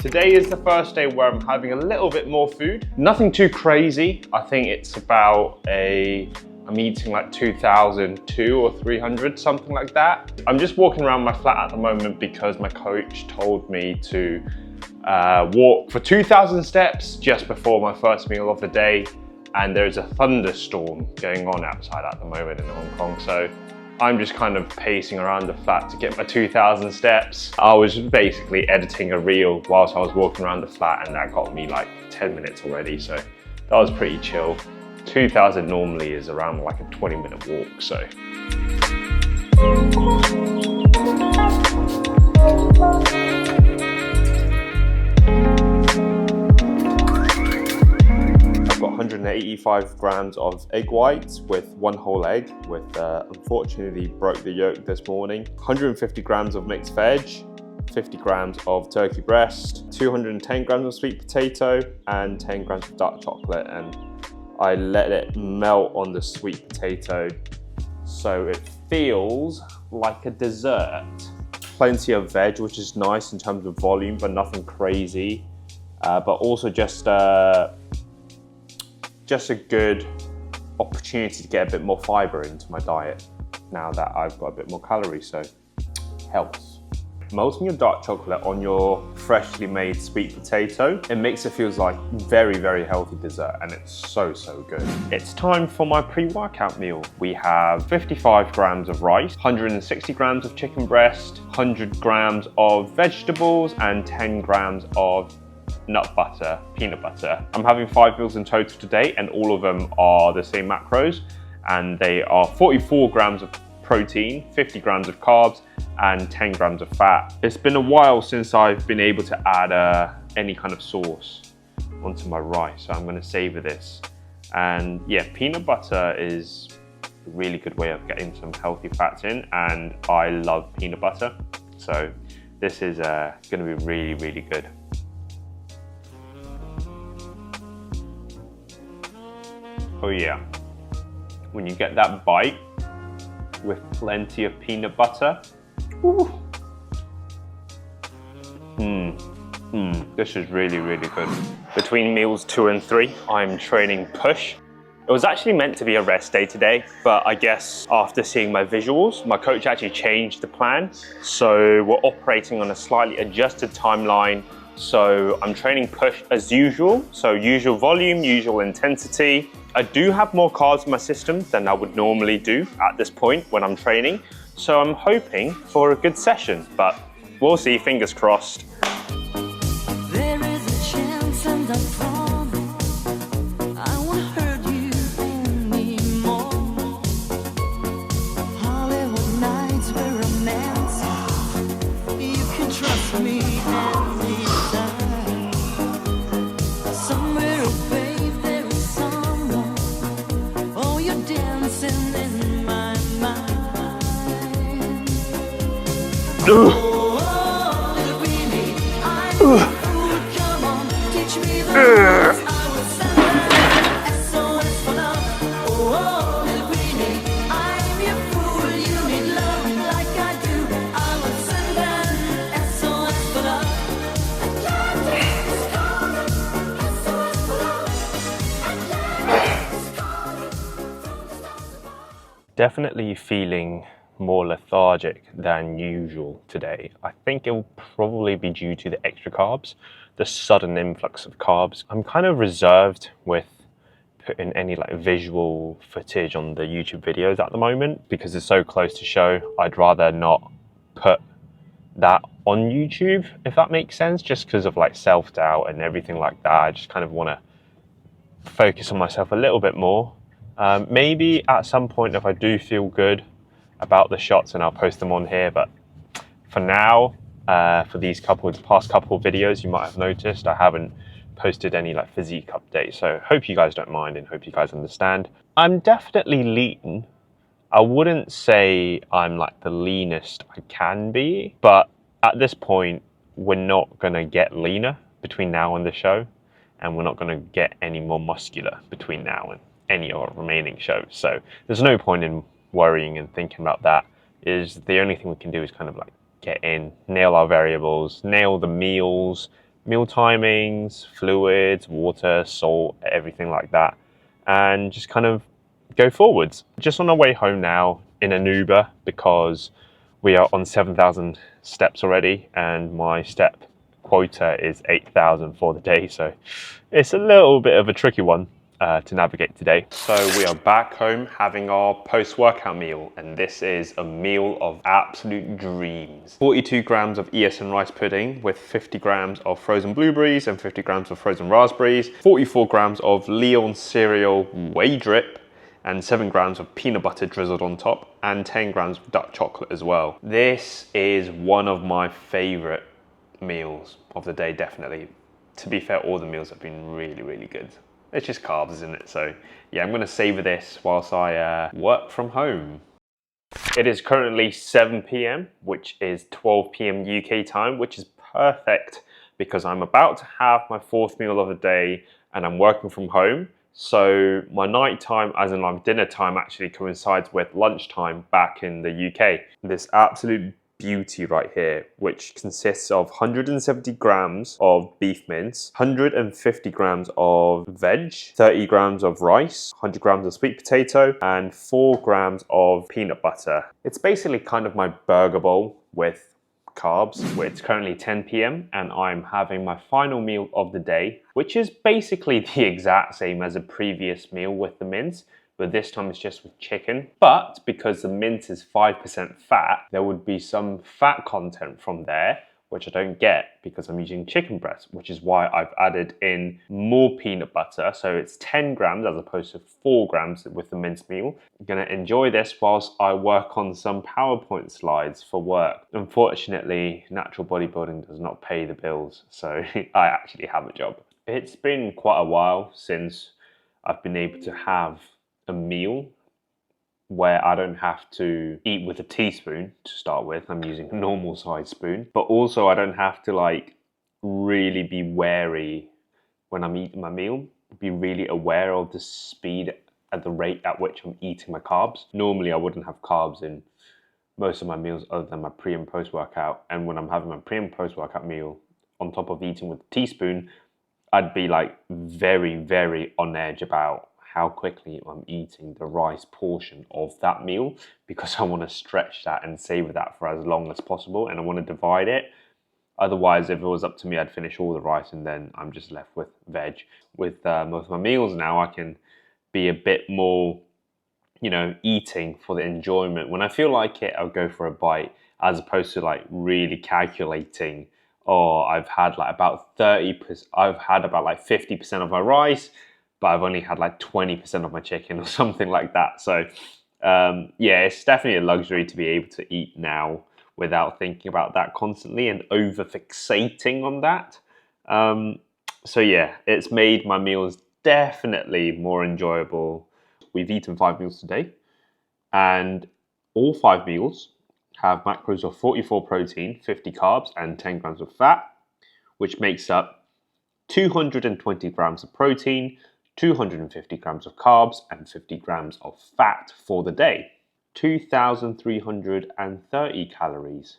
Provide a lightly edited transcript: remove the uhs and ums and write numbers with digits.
Today is the first day where I'm having a little bit more food. Nothing too crazy. I think it's about I'm eating like 2,002 or 300, something like that. I'm just walking around my flat at the moment because my coach told me to walk for 2,000 steps just before my first meal of the day. And there's a thunderstorm going on outside at the moment in Hong Kong. So I'm just kind of pacing around the flat to get my 2,000 steps. I was basically editing a reel whilst I was walking around the flat, and that got me like 10 minutes already. So that was pretty chill. 2,000 normally is around like a 20-minute walk, so. I've got 185 grams of egg whites with one whole egg, with unfortunately broke the yolk this morning. 150 grams of mixed veg, 50 grams of turkey breast, 210 grams of sweet potato, and 10 grams of dark chocolate. And I let it melt on the sweet potato so it feels like a dessert. Plenty of veg, which is nice in terms of volume, but nothing crazy. But also just a good opportunity to get a bit more fiber into my diet now that I've got a bit more calories, so helps. Melting your dark chocolate on your freshly made sweet potato, it makes it feel like very, very healthy dessert, and it's so, so good. It's time for my pre-workout meal. We have 55 grams of rice, 160 grams of chicken breast, 100 grams of vegetables, and 10 grams of nut butter, peanut butter. I'm having 5 meals in total today, and all of them are the same macros, and they are 44 grams of protein, 50 grams of carbs, and 10 grams of fat. It's been a while since I've been able to add any kind of sauce onto my rice, so I'm going to savor this. And yeah, peanut butter is a really good way of getting some healthy fats in, and I love peanut butter, so this is going to be really, really good. Oh yeah, when you get that bite with plenty of peanut butter, ooh. This is really, really good. Between meals 2 and 3, I'm training push. It was actually meant to be a rest day today, but I guess after seeing my visuals, my coach actually changed the plan. So we're operating on a slightly adjusted timeline. So I'm training push as usual. So usual volume, usual intensity. I do have more carbs in my system than I would normally do at this point when I'm training. So I'm hoping for a good session, but we'll see, fingers crossed. There is a chance, and I promise I won't hurt you anymore. Hollywood nights were romantic. You can trust me anytime. Somewhere away there is someone. Oh, you're dancing in my mind. Definitely feeling more lethargic than usual today. I think it will probably be due to the extra carbs, the sudden influx of carbs. I'm kind of reserved with putting any like visual footage on the YouTube videos at the moment because it's so close to show. I'd rather not put that on YouTube, if that makes sense, just because of like self-doubt and everything like that. I just kind of want to focus on myself a little bit more. Maybe at some point if I do feel good about the shots, and I'll post them on here, but for now, for these past couple of videos, you might have noticed I haven't posted any like physique updates, so hope you guys don't mind and hope you guys understand. I'm definitely lean. I wouldn't say I'm like the leanest I can be, but at this point we're not gonna get leaner between now and the show, and we're not gonna get any more muscular between now and any of our remaining shows, so there's no point in worrying and thinking about that. Is the only thing we can do is kind of like get in, nail our variables, nail the meals, meal timings, fluids, water, salt, everything like that, and just kind of go forwards. Just on our way home now in an Uber because we are on 7,000 steps already, and my step quota is 8,000 for the day, so it's a little bit of a tricky one to navigate today. So we are back home having our post-workout meal, and this is a meal of absolute dreams. 42 grams of ESN rice pudding with 50 grams of frozen blueberries and 50 grams of frozen raspberries, 44 grams of Leon cereal whey drip, and 7 grams of peanut butter drizzled on top, and 10 grams of dark chocolate as well. This is one of my favorite meals of the day, definitely. To be fair, all the meals have been really, really good. It's just carbs, isn't it? So yeah, I'm gonna savor this whilst I work from home. It is currently 7 p.m, which is 12 p.m. UK time, which is perfect because I'm about to have my fourth meal of the day and I'm working from home. So my night time, as in like dinner time, actually coincides with lunchtime back in the UK. This absolute beauty right here, which consists of 170 grams of beef mince, 150 grams of veg, 30 grams of rice, 100 grams of sweet potato, and 4 grams of peanut butter. It's basically kind of my burger bowl with carbs. It's currently 10 p.m. and I'm having my final meal of the day, which is basically the exact same as a previous meal with the mince, but this time it's just with chicken. But because the mince is 5% fat, there would be some fat content from there, which I don't get because I'm using chicken breast, which is why I've added in more peanut butter. So it's 10 grams as opposed to 4 grams with the mince meal. I'm gonna enjoy this whilst I work on some PowerPoint slides for work. Unfortunately, natural bodybuilding does not pay the bills, so I actually have a job. It's been quite a while since I've been able to have a meal where I don't have to eat with a teaspoon to start with. I'm using a normal size spoon, but also I don't have to like really be wary when I'm eating my meal, be really aware of the speed at the rate at which I'm eating my carbs. Normally I wouldn't have carbs in most of my meals other than my pre and post workout. And when I'm having my pre and post workout meal on top of eating with a teaspoon, I'd be like very, very on edge about how quickly I'm eating the rice portion of that meal because I want to stretch that and savor that for as long as possible, and I want to divide it. Otherwise, if it was up to me, I'd finish all the rice and then I'm just left with veg. With most of my meals now, I can be a bit more, eating for the enjoyment. When I feel like it, I'll go for a bite as opposed to like really calculating. Oh, I've had like about 30%, I've had about like 50% of my rice, but I've only had like 20% of my chicken or something like that. So yeah, it's definitely a luxury to be able to eat now without thinking about that constantly and over fixating on that. So yeah, it's made my meals definitely more enjoyable. We've eaten 5 meals today, and all 5 meals have macros of 44 protein, 50 carbs, and 10 grams of fat, which makes up 220 grams of protein, 250 grams of carbs, and 50 grams of fat for the day. 2,330 calories.